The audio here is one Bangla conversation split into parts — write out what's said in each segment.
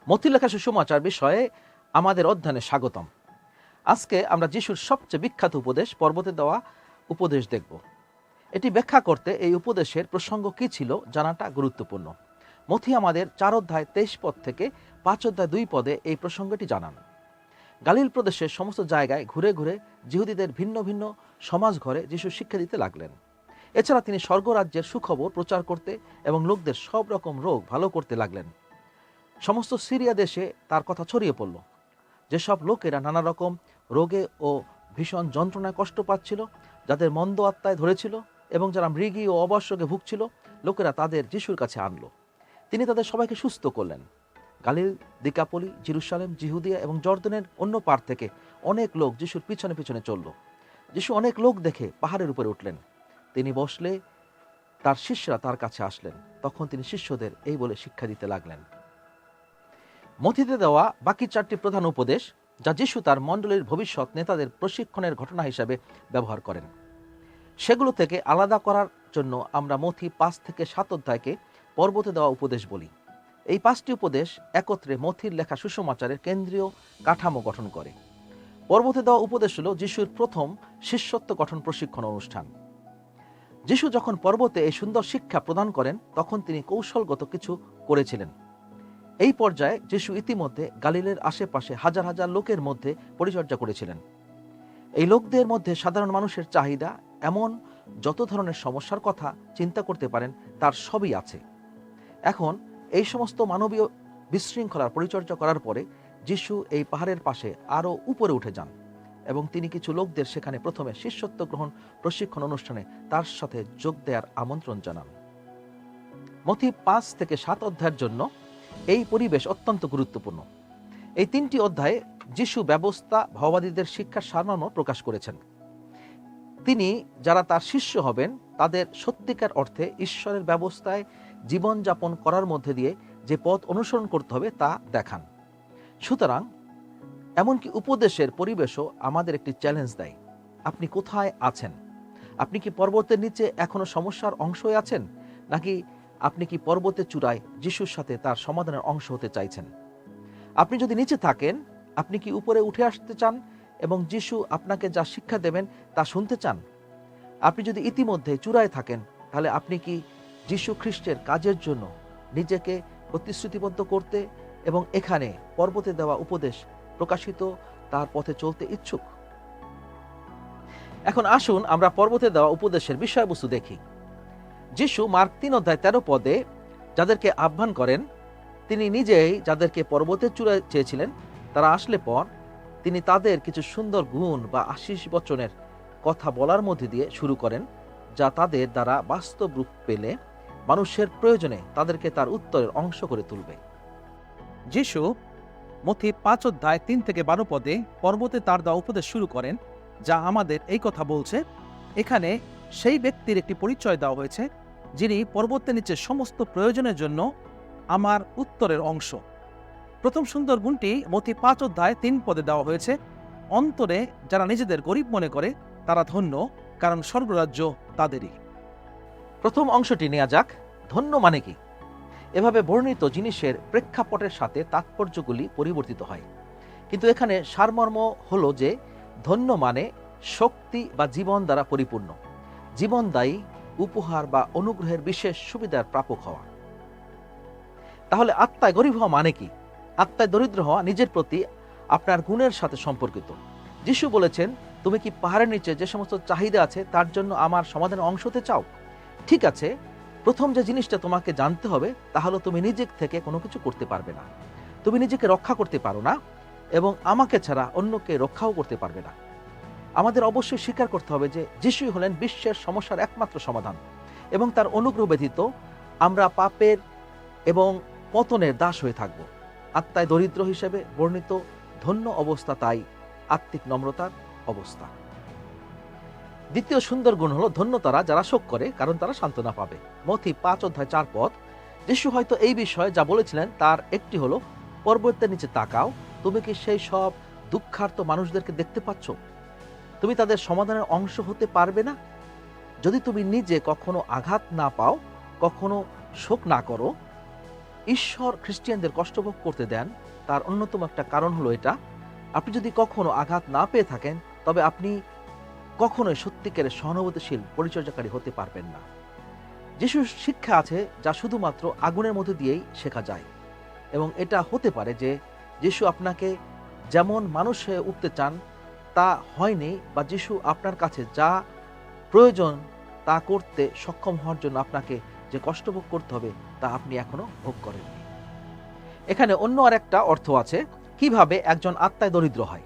মথির লেখা সুসমাচার বিষয়ে আমাদের অধ্যয়নে স্বাগতম। আজকে আমরা যিশুর সবচেয়ে বিখ্যাত উপদেশ, পর্বতে দেওয়া উপদেশ দেখব। এটি ব্যাখ্যা করতে এই উপদেশের প্রসঙ্গ কী ছিল জানাটা গুরুত্বপূর্ণ। মথি আমাদের 4 অধ্যায় 23 পদ থেকে 5 অধ্যায় 2 পদে এই প্রসঙ্গটি জানান। গালিল প্রদেশের সমস্ত জায়গায় ঘুরে ঘুরে যিহুদীদের ভিন্ন ভিন্ন সমাজ ঘরে যিশু শিক্ষা দিতে লাগলেন। এছাড়া তিনি স্বর্গরাজ্যের সুখবর প্রচার করতে এবং লোকদের সব রকম রোগ ভালো করতে লাগলেন। সমস্ত সিরিয়া দেশে তার কথা ছড়িয়ে পড়ল। যেসব লোকেরা নানা রকম রোগে ও ভীষণ যন্ত্রণায় কষ্ট পাচ্ছিল, যাদের মন্দ আত্মায় ধরেছিল এবং যারা মৃগী ও অবশ্যকে ভুগছিল, লোকেরা তাদের যিশুর কাছে আনলো। তিনি তাদের সবাইকে সুস্থ করলেন। গালিল, দিকাপলি, জেরুসালেম, জিহুদিয়া এবং জর্দনের অন্য পার থেকে অনেক লোক যিশুর পিছনে পিছনে চলল। যিশু অনেক লোক দেখে পাহাড়ের উপরে উঠলেন। তিনি বসলে তার শিষ্যরা তার কাছে আসলেন। তখন তিনি শিষ্যদের এই বলে শিক্ষা দিতে লাগলেন। মথিতে দেওয়া বাকি 4টি প্রধান উপদেশ, যা যিশু তার মণ্ডলীর ভবিষ্যৎ নেতাদের প্রশিক্ষণের ঘটনা হিসাবে ব্যবহার করেন, সেগুলো থেকে আলাদা করার জন্য আমরা মথি 5 থেকে 7 অধ্যায়কে পর্বতে দেওয়া উপদেশ বলি। এই 5টি উপদেশ একত্রে মথির লেখা সুসমাচারের কেন্দ্রীয় কাঠামো গঠন করে। পর্বতে দেওয়া উপদেশ হল যিশুর প্রথম শিষ্যত্ব গঠন প্রশিক্ষণ অনুষ্ঠান। যিশু যখন পর্বতে এই সুন্দর শিক্ষা প্রদান করেন, তখন তিনি কৌশলগত কিছু করেছিলেন। এই পর্যায়ে যিশু ইতিমধ্যে গালিলের আশেপাশে হাজার হাজার লোকের মধ্যে পরিচর্যা করেছিলেন। এই লোকদের মধ্যে সাধারণ মানুষের চাহিদা, এমন যত ধরনের সমস্যার কথা চিন্তা করতে পারেন, তার সবই আছে। এখন এই সমস্ত মানবীয় বিশৃঙ্খলার পরিচর্যা করার পরে যিশু এই পাহাড়ের পাশে আরও উপরে উঠে যান এবং তিনি কিছু লোকদের সেখানে প্রথমে শিষ্যত্ব গ্রহণ প্রশিক্ষণ অনুষ্ঠানে তার সাথে যোগ দেওয়ার আমন্ত্রণ জানান। মথি 5 থেকে 7 অধ্যায়ের জন্য এই পরিবেশ অত্যন্ত গুরুত্বপূর্ণ। এই 3টি অধ্যায়ে যিশু ব্যবস্থা ভাওবাদীদের শিক্ষার সারমর্ম প্রকাশ করেছেন। তিনি যারা তার শিষ্য হবেন তাদের সত্যিকার অর্থে ঈশ্বরের ব্যবস্থায় জীবনযাপন করার মধ্যে দিয়ে যে পথ অনুসরণ করতে হবে তা দেখান। সুতরাং এমনকি উপদেশের পরিবেশও আমাদের একটি চ্যালেঞ্জ দেয়। আপনি কোথায় আছেন? আপনি কি পর্বতের নিচে এখনো সমস্যার অংশই আছেন, নাকি আপনি কি পর্বতের চূড়ায় যিশুর সাথে তার সমাধানের অংশ হতে চাইছেন? আপনি যদি নিচে থাকেন, আপনি কি উপরে উঠে আসতে চান এবং যিশু আপনাকে যা শিক্ষা দেবেন তা শুনতে চান? আপনি যদি ইতিমধ্যে চূড়ায় থাকেন, তাহলে আপনি কি যিশু খ্রিস্টের কাজের জন্য নিজেকে প্রতিশ্রুতিবদ্ধ করতে এবং এখানে পর্বতে দেওয়া উপদেশ প্রকাশিত তার পথে চলতে ইচ্ছুক? এখন আসুন আমরা পর্বতে দেওয়া উপদেশের বিষয়বস্তু দেখি। যিশু মার্ক 3 অধ্যায় 13 পদে যাদেরকে আহ্বান করেন, তিনি নিজেই যাদেরকে পর্বতের চূড়ায় চেয়েছিলেন তারা আসলে পর তিনি তাদের কিছু সুন্দর গুণ বা আশীষ বচনের কথা বলার মধ্যে দিয়ে শুরু করেন, যা তাদের দ্বারা বাস্তব রূপ পেলে মানুষের প্রয়োজনে তাদেরকে তার উত্তরের অংশ করে তুলবে। যিশু মথি 5 অধ্যায় 3 থেকে 12 পদে পর্বতে তার দেওয়া উপদেশ শুরু করেন, যা আমাদের এই কথা বলছে। এখানে সেই ব্যক্তির একটি পরিচয় দেওয়া হয়েছে যিনি পর্বতের নিচে সমস্ত প্রয়োজনের জন্য আমার উত্তরের অংশ। প্রথম সুন্দর গুণটি মথি 5 অধ্যায় 3 পদে দেওয়া হয়েছে। অন্তরে যারা নিজেদের গরিব মনে করে তারা ধন্য, কারণ স্বর্গরাজ্য তাদেরই। প্রথম অংশটি নেওয়া যাক। ধন্য মানে কি? এভাবে বর্ণিত জিনিসের প্রেক্ষাপটের সাথে তাৎপর্যগুলি পরিবর্তিত হয়, কিন্তু এখানে সারমর্ম হলো যে ধন্য মানে শক্তি বা জীবন দ্বারা পরিপূর্ণ, জীবনদায়ী উপহার বা অনুগ্রহের বিশেষ সুবিধার প্রাপক হওয়া। তাহলে আত্মায় গরিব হওয়া মানে কি? আত্মায় দরিদ্র হওয়া নিজের প্রতি আপনার গুণের সাথে সম্পর্কিত। যিশু বলেছেন, তুমি কি পাহাড়ের নিচে যে সমস্ত চাহিদা আছে তার জন্য আমার সমাধানের অংশ হতে চাও? ঠিক আছে, প্রথম যে জিনিসটা তোমাকে জানতে হবে তা হলো তুমি নিজে থেকে কোনো কিছু করতে পারবে না। তুমি নিজেকে রক্ষা করতে পারো না এবং আমাকে ছাড়া অন্যকে রক্ষাও করতে পারবে না। আমাদের অবশ্যই স্বীকার করতে হবে যে যিশুই হলেন বিশ্বের সমস্যার একমাত্র সমাধান এবং তার অনুগ্রহ ব্যতীত আমরা পাপের এবং পতনের দাস হয়ে থাকব। আত্মায় দরিদ্র হিসেবে বর্ণিত ধন্য অবস্থা তাই আত্মিক নম্রতার অবস্থা। দ্বিতীয় সুন্দর গুণ হলো ধন্য তারা যারা শোক করে, কারণ তারা সান্ত্বনা পাবে। মথি 5 অধ্যায় 4 পদ। যিশু হয়তো এই বিষয়ে যা বলেছিলেন তার একটি হলো, পর্বতের নিচে তাকাও, তুমি কি সেই সব দুঃখার্ত মানুষদেরকে দেখতে পাচ্ছ? তুমি তাদের সমাধানের অংশ হতে পারবে না? যদি তুমি নিজে কখনো আঘাত না পাও, কখনো শোক না করো, ঈশ্বর খ্রিস্টিয়ানদের কষ্টভোগ করতে দেন তার অন্যতম একটা কারণ হলো এটা, আপনি যদি কখনো আঘাত না পেয়ে থাকেন তবে আপনি কখনোই সত্যিকারের সহানুভূতিশীল পরিচর্যাকারী হতে পারবেন না। যিশুর শিক্ষা আছে যা শুধুমাত্র আগুনের মধ্যে দিয়েই শেখা যায়, এবং এটা হতে পারে যে যিশু আপনাকে যেমন মানুষ হয়ে উঠতে চান তা হয়নি, বা যিশু আপনার কাছে যা প্রয়োজন তা করতে সক্ষম হওয়ার জন্য আপনাকে যে কষ্ট ভোগ করতে হবে তা আপনি এখনো ভোগ করেননি। এখানে অন্য আরেকটা অর্থ আছে কিভাবে একজন আত্মায় দরিদ্র হয়।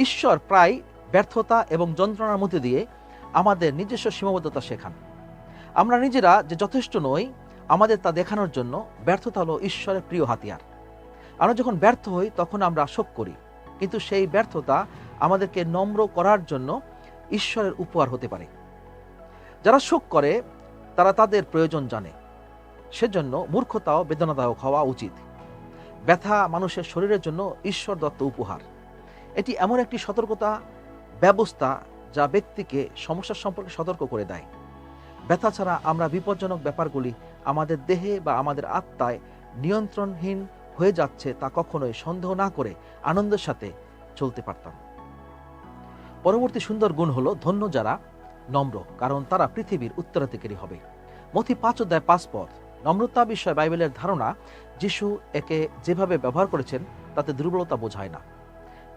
ঈশ্বর প্রায় ব্যর্থতা এবং যন্ত্রণার মধ্যে দিয়ে আমাদের নিজস্ব সীমাবদ্ধতা শেখান। আমরা নিজেরা যে যথেষ্ট নই আমাদের তা দেখানোর জন্য ব্যর্থতা হলো ঈশ্বরের প্রিয় হাতিয়ার। আমরা যখন ব্যর্থ হই তখন আমরা শোক করি, কিন্তু সেই ব্যর্থতা আমাদেরকে নম্র করার জন্য ঈশ্বরের উপহার হতে পারে। যারা শোক করে তারা তাদের প্রয়োজন জানে, সেজন্য মূর্খতাও বেদনাদায়ক হওয়া উচিত। ব্যথা মানুষের শরীরের জন্য ঈশ্বর দত্ত উপহার। এটি এমন একটি সতর্কতা ব্যবস্থা যা ব্যক্তিকে সমস্যার সম্পর্কে সতর্ক করে দেয়। ব্যথা ছাড়া আমরা বিপজ্জনক ব্যাপারগুলি আমাদের দেহে বা আমাদের আত্মায় নিয়ন্ত্রণহীন হয়ে যাচ্ছে তা কখনোই সন্দেহ না করে আনন্দের সাথে চলতে পারতাম। পরবর্তী সুন্দর গুণ হলো ধন্য যারা নম্র, কারণ তারা পৃথিবীর উত্তরাধিকারী হবে। মথি 5:5 নম্রতা বিষয়ে বাইবেলের ধারণা যিশু একে যেভাবে ব্যবহার করেছেন তাতে দুর্বলতা বোঝায় না।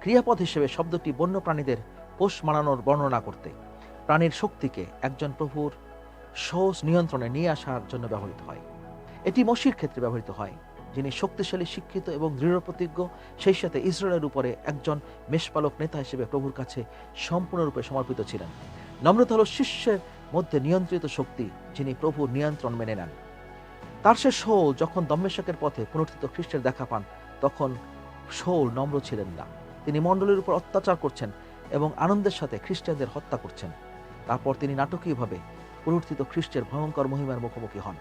ক্রিয়াপদ হিসেবে শব্দটি বন্য প্রাণীদের পোষ মানানোর বর্ণনা করতে, প্রাণীর শক্তিকে একজন প্রভুর সহজ নিয়ন্ত্রণে নিয়ে আসার জন্য ব্যবহৃত হয়। এটি মসির ক্ষেত্রে ব্যবহৃত হয়, যিনি শক্তিশালী, শিক্ষিত এবং দৃঢ় প্রতিজ্ঞ, সেই সাথে ইসরায়েলের উপরে একজন মেষপালক নেতা হিসেবে প্রভুর কাছে সম্পূর্ণরূপে সমর্পিত ছিলেন। নম্রতা হল শিষ্যের মধ্যে নিয়ন্ত্রিত শক্তি, যিনি প্রভুর নিয়ন্ত্রণ মেনে নেন। তারশের শাউল যখন দম্মেশকের পথে পুনরুত্থিত খ্রিস্টের দেখা পান তখন শাউল নম্র ছিলেন না। তিনি মণ্ডলীর উপর অত্যাচার করছেন এবং আনন্দের সাথে খ্রিস্টানদের হত্যা করছেন। তারপর তিনি নাটকীয়ভাবে পুনরুত্থিত খ্রিস্টের ভয়ঙ্কর মহিমার মুখোমুখি হন।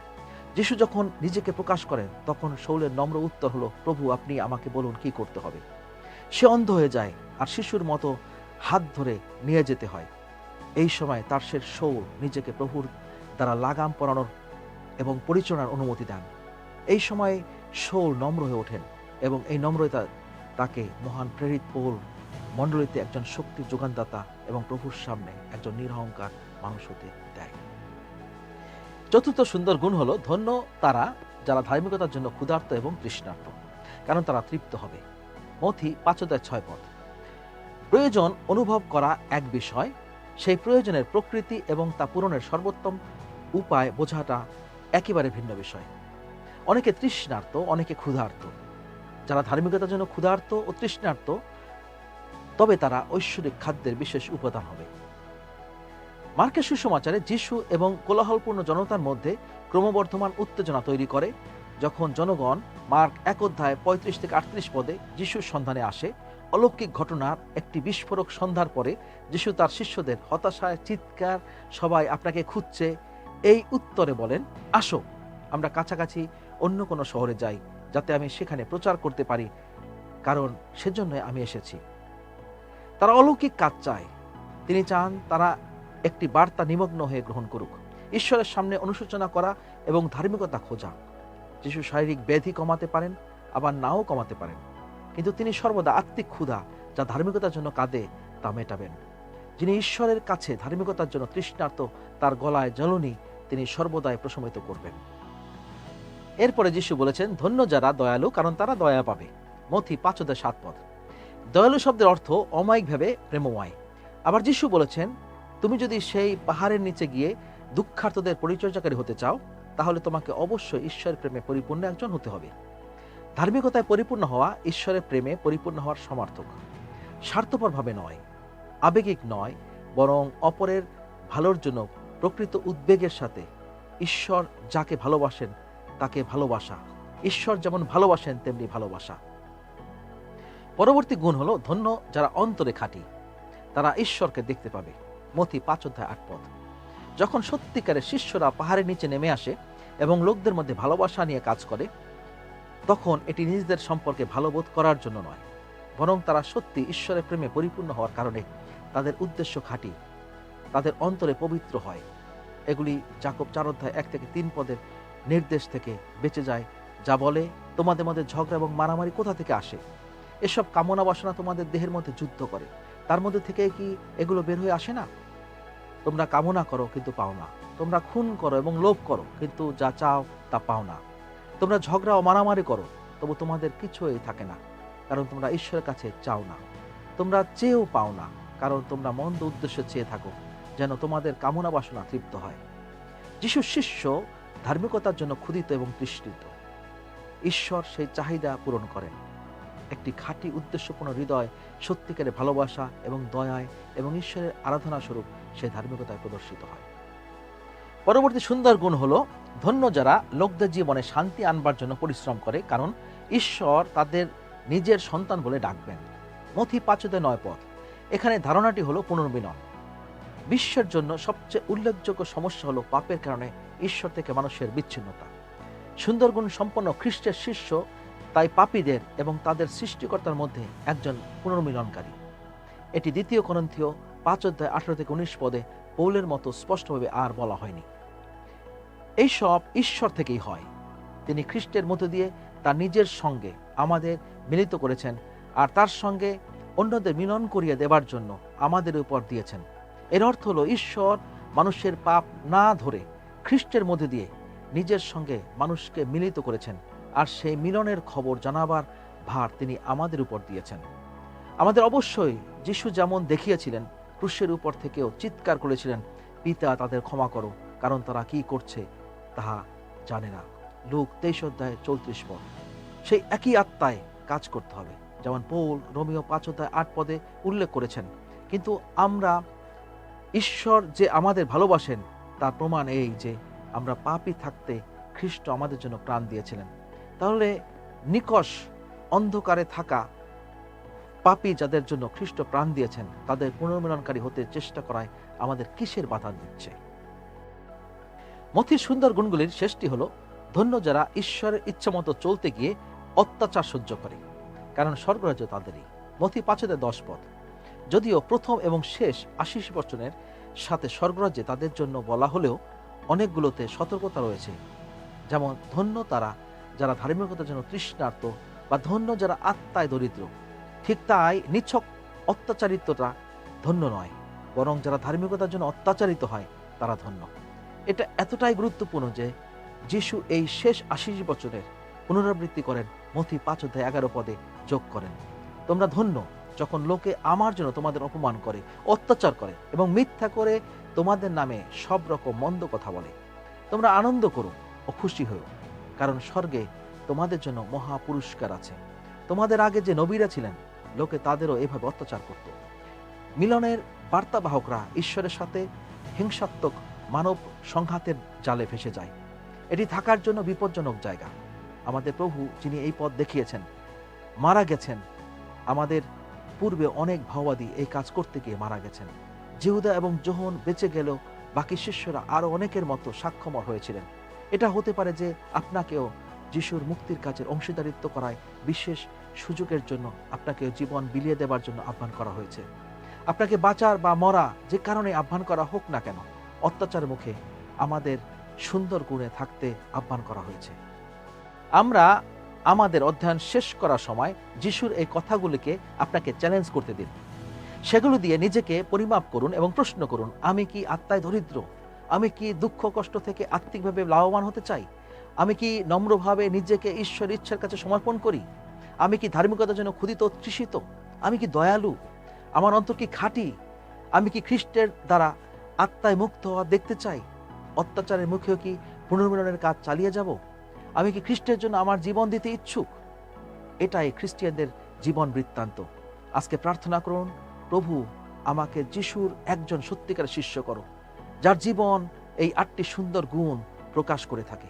যিশু যখন নিজেকে প্রকাশ করেন তখন শাউলের নম্র উত্তর হলো, প্রভু আপনি আমাকে বলুন কি করতে হবে। সে অন্ধ হয়ে যায় আর শিশুর মতো হাত ধরে নিয়ে যেতে হয়। এই সময় তারশের শাউল নিজেকে প্রভুর দ্বারা লাগাম পরানোর এবং পরিচালনার অনুমতি দেন। এই সময় শাউল নম্র হয়ে ওঠেন এবং এই নম্রতা তাকে মহান প্রেরিত পৌল মণ্ডলীতে একজন শক্তির যোগানদাতা এবং প্রভুর সামনে একজন নিরহংকার মানুষ হতে দেয়। চতুর্থ সুন্দর গুণ হলো ধন্য তারা যারা ধার্মিকতার জন্য ক্ষুধার্ত এবং তৃষ্ণার্ত, কারণ তারা তৃপ্ত হবে। মথি 5:6 প্রয়োজন অনুভব করা এক বিষয়, সেই প্রয়োজনের প্রকৃতি এবং তা পূরণের সর্বোত্তম উপায় বোঝাটা একেবারে ভিন্ন বিষয়। অনেকে তৃষ্ণার্ত, অনেকে ক্ষুধার্ত। যারা ধার্মিকতার জন্য ক্ষুধার্ত ও তৃষ্ণার্ত তবে তারা ঐশ্বরিক খাদ্যের বিশেষ উপাদান হবে। মার্কের সুসমাচারে যিশু এবং কোলাহলপূর্ণ জনতার মধ্যে ক্রমবর্ধমান উত্তেজনা তৈরি করে যখন জনগণ মার্ক 1:35-38 যিশুর সন্ধানে আসে। অলৌকিক ঘটনার একটি বিস্ফোরক সন্ধ্যার পরে যিশু তার শিষ্যদের হতাশায় চিৎকার, সবাই আপনাকে খুঁজছে, এই উত্তরে বলেন, আসো আমরা কাছাকাছি অন্য কোনো শহরে যাই যাতে আমি সেখানে প্রচার করতে পারি, কারণ সেজন্য আমি এসেছি। তারা অলৌকিক কাজ চায়। তিনি চান তারা একটি বার্তা নিমগ্ন হয়ে গ্রহণ করুক, ঈশ্বরের সামনে অনুশোচনা করা এবং ধার্মিকতা খোঁজা। যিশু শারীরিক ব্যাধি কমাতে পারেন, আবার নাও কমাতে পারেন, কিন্তু তিনি সর্বদা আত্মিক ক্ষুধা যা ধার্মিকতার জন্য কাঁদে তা মেটাবেন। যিনি ঈশ্বরের কাছে ধার্মিকতার জন্য তৃষ্ণার্ত, তার গলায় জ্বলনি তিনি সর্বদাই প্রশমিত করবেন। এরপরে যিশু বলেছেন, ধন্য যারা দয়ালু, কারণ তারা দয়া পাবে। মথি 5:7 দয়ালু শব্দের অর্থ অমায়িকভাবে প্রেমময়। আবার যিশু বলেছেন, তুমি যদি সেই পাহাড়ের নিচে গিয়ে দুঃখার্তদের পরিচর্যাকারী হতে চাও তাহলে তোমাকে অবশ্যই ঈশ্বরের প্রেমে পরিপূর্ণ একজন হতে হবে। ধার্মিকতায় পরিপূর্ণ হওয়া ঈশ্বরের প্রেমে পরিপূর্ণ হওয়ার সমার্থক। স্বার্থপরভাবে নয়, আবেগিক নয়, বরং অপরের ভালোর জন্য প্রকৃত উদ্বেগের সাথে ঈশ্বর যাকে ভালোবাসেন তাকে ভালোবাসা। ঈশ্বর যেমন ভালোবাসেন তেমনি ভালোবাসা। পরবর্তী গুণ হলো ধন্য যারা অন্তরে খাঁটি, তারা ঈশ্বরকে দেখতে পাবে। মথি 5:8 যখন সত্যিকারের শিষ্যরা পাহাড়ের নিচে নেমে আসে এবং লোকদের মধ্যে ভালোবাসা নিয়ে কাজ করে তখন এটি নিজেদের সম্পর্কে ভালো বোধ করার জন্য নয়, বরং তারা সত্যি ঈশ্বরের প্রেমে পরিপূর্ণ হওয়ার কারণে তাদের উদ্দেশ্য খাঁটি, তাদের অন্তরে পবিত্র হয়। এগুলি যাকব 4:1-3 নির্দেশ থেকে বেঁচে যায় যা বলে তোমাদের মধ্যে ঝগড়া এবং মারামারি কোথা থেকে আসে? এসব কামনা বাসনা তোমাদের দেহের মধ্যে যুদ্ধ করে, তার মধ্যে থেকে কি এগুলো বের হয়ে আসে না? তোমরা কামনা করো কিন্তু পাও না, তোমরা খুন করো এবং লোভ করো কিন্তু যা চাও তা পাও না। তোমরা ঝগড়া ও মারামারি করো, তবু তোমাদের কিছুই থাকে না, কারণ তোমরা ঈশ্বরের কাছে চাও না। তোমরা চেয়েও পাও না, কারণ তোমরা মন্দ উদ্দেশ্যে চেয়ে থাকো, যেন তোমাদের কামনা বাসনা তৃপ্ত হয়। যিশুর শিষ্য ধার্মিকতার জন্য ক্ষুধিত এবং তৃষ্ণিত। ঈশ্বর সেই চাহিদা পূরণ করেন। একটি খাঁটি উদ্দেশ্যপূর্ণ হৃদয়, সত্যিকারের ভালোবাসা এবং দয়ায় এবং ঈশ্বরের আরাধনা স্বরূপ সেই ধার্মিকতায় প্রদর্শিত হয়। পরবর্তী সুন্দর গুণ হলো, ধন্য যারা লোকদের জীবনে শান্তি আনবার জন্য পরিশ্রম করে, কারণ ঈশ্বর তাদের নিজের সন্তান বলে ডাকবেন। মথি 5:9 এখানে ধারণাটি হলো পুনর্মিলন। বিশ্বের জন্য সবচেয়ে উল্লেখযোগ্য সমস্যা হলো পাপের কারণে ঈশ্বর থেকে মানুষের বিচ্ছিন্নতা। সুন্দর গুণ সম্পন্ন খ্রিস্টের শিষ্য তাই পাপীদের এবং তাদের সৃষ্টিকর্তার মধ্যে একজন পুনর্মিলনকারী। এটি 2 করিন্থীয় 5:18-19 পৌলের মতো স্পষ্টভাবে আর বলা হয়নি। এই সব ঈশ্বর থেকেই হয়। তিনি খ্রিস্টের মধ্য দিয়ে তার নিজের সঙ্গে আমাদের মিলিত করেছেন, আর তার সঙ্গে অন্যদের মিলন করিয়ে দেবার জন্য আমাদের উপর দিয়েছেন। এর অর্থ হলো, ঈশ্বর মানুষের পাপ না ধরে খ্রিস্টের মধ্যে দিয়ে নিজের সঙ্গে মানুষকে মিলিত করেছেন, আর সেই মিলনের খবর জানাবার ভার তিনি আমাদের উপর দিয়েছেন। আমাদের অবশ্যই যিশু যেমন দেখিয়েছিলেন, ক্রুশের উপর থেকেও চিৎকার করেছিলেন, পিতা তাদের ক্ষমা করো, কারণ তারা কি করছে তাহা জানে না। লুক 23:34 সেই একই আত্মায় কাজ করতে হবে, যেমন পৌল রোমীয় 5:8 উল্লেখ করেছেন। কিন্তু আমরা ঈশ্বর যে আমাদের ভালোবাসেন তার প্রমাণ এই যে আমরা পাপী থাকতে খ্রিস্ট আমাদের জন্য প্রাণ দিয়েছিলেন। তাহলে নিকষ অন্ধকারে থাকা পাপী যাদের জন্য খ্রিস্ট প্রাণ দিয়েছেন, তাদের পুনর্মিলনকারী হতে চেষ্টা করায় আমাদের কিসের বাধা দিচ্ছে? মথির সুন্দর গুণগুলির শেষটি হলো, ধন্য যারা ঈশ্বরের ইচ্ছামতো চলতে গিয়ে অত্যাচার সহ্য করে, কারণ স্বর্গরাজ্য তাদেরই। মথি 5:10 যদিও প্রথম এবং শেষ 80 বচনের সাথে স্বর্গরাজ্যে তাদের জন্য বলা হলেও অনেকগুলোতে সতর্কতা রয়েছে, যেমন ধন্য তারা যারা ধার্মিকতার জন্য তৃষ্ণার্ত, বা ধন্য যারা আত্মায় দরিদ্র। ঠিক তাই নিছক অত্যাচারিতটা ধন্য নয়, বরং যারা ধার্মিকতার জন্য অত্যাচারিত হয় তারা ধন্য। এটা এতটাই গুরুত্বপূর্ণ যে যিশু এই শেষ 80 বছরের পুনরাবৃত্তি করেন, মথি 5:11 যোগ করেন, তোমরা ধন্য যখন লোকে আমার জন্য তোমাদের অপমান করে, অত্যাচার করে এবং মিথ্যা করে তোমাদের নামে সব রকম মন্দ কথা বলে। তোমরা আনন্দ করো ও খুশি হও, কারণ স্বর্গে তোমাদের জন্য মহা পুরস্কার আছে। তোমাদের আগে যে নবীরা ছিলেন, লোকে তাদেরও এভাবে অত্যাচার করত। মিলনের বার্তাবাহকরা ঈশ্বরের সাথে হিংসাত্মক মানব সংঘাতের জালে ভেসে যায়। এটি থাকার জন্য বিপজ্জনক জায়গা। আমাদের প্রভু, যিনি এই পথ দেখিয়েছেন, মারা গেছেন। আমাদের পূর্বে অনেক ভাওবাদী এই কাজ করতে গিয়ে মারা গেছেন। জিহুদা এবং যোহন বেঁচে গেলেও বাকি শিষ্যরা আরো অনেকের মতো সাক্ষ্যময় হয়েছিলেন। এটা হতে পারে যে আপনাকেও যিশুর মুক্তির কাজের অংশীদারিত্ব করায় বিশেষ সুযোগের জন্য আপনাকে জীবন বিলিয়ে দেবার জন্য আহ্বান করা হয়েছে। আপনাকে বাঁচার বা মরা যে কারণে আহ্বান করা হোক না কেন, অত্যাচার মুখে আমাদের সুন্দর গুণে থাকতে আহ্বান করা হয়েছে। আমরা আমাদের অধ্যয়ন শেষ করার সময় যিশুর এই কথাগুলিকে আপনাকে চ্যালেঞ্জ করতে দিন। সেগুলো দিয়ে নিজেকে পরিমাপ করুন এবং প্রশ্ন করুন, আমি কি আত্মায় দরিদ্র? আমি কি দুঃখ কষ্ট থেকে আত্মিকভাবে লাভবান হতে চাই? আমি কি নম্রভাবে নিজেকে ঈশ্বরের ইচ্ছার কাছে সমর্পণ করি? আমি কি ধার্মিকতার জন্য ক্ষুধিত তৃষিত? আমি কি দয়ালু? আমার অন্তর কি খাঁটি? আমি কি খ্রিস্টের দ্বারা আত্মায় মুক্ত হওয়া দেখতে চাই? অত্যাচারের মুখেও কি পুনর্মিলনের কাজ চালিয়ে যাব? আমি কি খ্রিস্টের জন্য আমার জীবন দিতে ইচ্ছুক? এটাই খ্রিস্টিয়ানদের জীবন বৃত্তান্ত। আজকে প্রার্থনা করুন, প্রভু আমাকে যিশুর একজন সত্যিকার শিষ্য করো, যার জীবন এই 8টি সুন্দর গুণ প্রকাশ করে থাকে।